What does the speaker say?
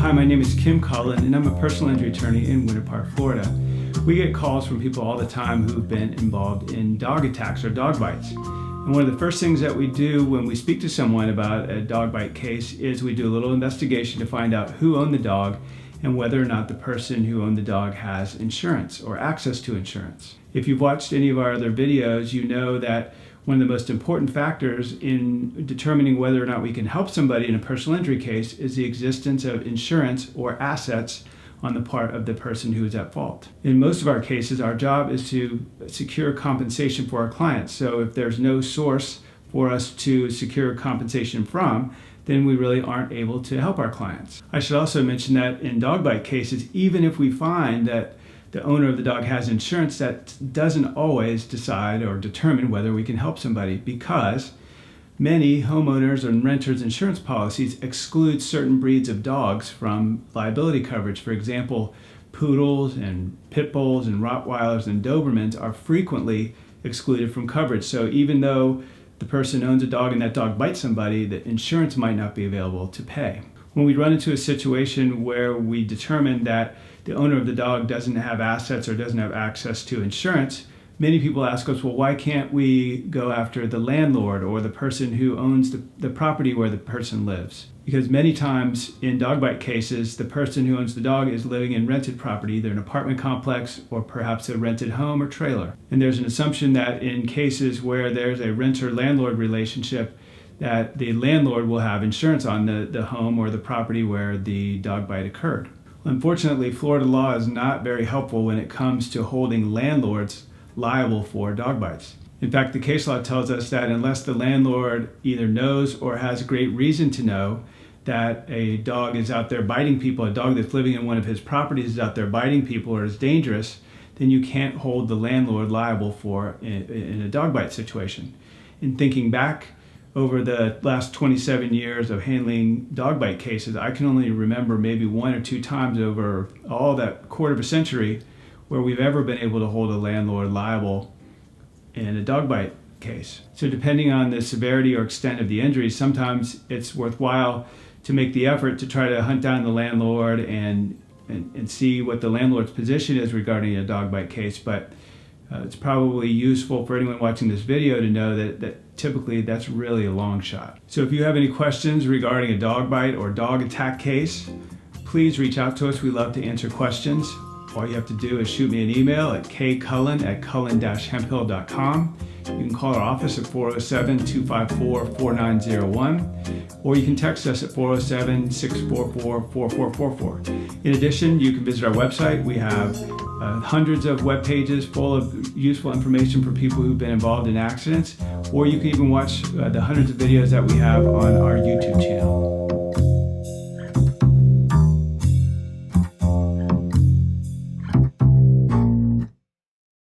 Hi, my name is Kim Cullen, and I'm a personal injury attorney in Winter Park, Florida. We get calls from people all the time who've been involved in dog attacks or dog bites. And one of the first things that we do when we speak to someone about a dog bite case is we do a little investigation to find out who owned the dog and whether or not the person who owned the dog has insurance or access to insurance. If you've watched any of our other videos, you know that one of the most important factors in determining whether or not we can help somebody in a personal injury case is the existence of insurance or assets on the part of the person who is at fault. In most of our cases, our job is to secure compensation for our clients. So if there's no source for us to secure compensation from, then we really aren't able to help our clients. I should also mention that in dog bite cases, even if we find that the owner of the dog has insurance, that doesn't always decide or determine whether we can help somebody, because many homeowners and renters insurance policies exclude certain breeds of dogs from liability coverage. For example, poodles and pit bulls and Rottweilers and Dobermans are frequently excluded from coverage. So even though the person owns a dog and that dog bites somebody, the insurance might not be available to pay. When we run into a situation where we determine that the owner of the dog doesn't have assets or doesn't have access to insurance, many people ask us, well, why can't we go after the landlord or the person who owns the property where the person lives? Because many times in dog bite cases, the person who owns the dog is living in rented property, either an apartment complex or perhaps a rented home or trailer. And there's an assumption that in cases where there's a renter-landlord relationship, that the landlord will have insurance on the home or the property where the dog bite occurred. Unfortunately, Florida law is not very helpful when it comes to holding landlords liable for dog bites. In fact, the case law tells us that unless the landlord either knows or has great reason to know that a dog is out there biting people, a dog that's living in one of his properties is out there biting people or is dangerous, then you can't hold the landlord liable for in a dog bite situation. In thinking back over the last 27 years of handling dog bite cases, I can only remember maybe one or two times over all that quarter of a century where we've ever been able to hold a landlord liable in a dog bite case. So depending on the severity or extent of the injury, sometimes it's worthwhile to make the effort to try to hunt down the landlord and see what the landlord's position is regarding a dog bite case. But it's probably useful for anyone watching this video to know that typically that's really a long shot. So if you have any questions regarding a dog bite or dog attack case, please reach out to us. We love to answer questions. All you have to do is shoot me an email at kcullen@cullen-hemphill.com. You can call our office at 407-254-4901, or you can text us at 407-644-4444. In addition, you can visit our website. We have hundreds of web pages full of useful information for people who've been involved in accidents, or you can even watch the hundreds of videos that we have on our YouTube channel.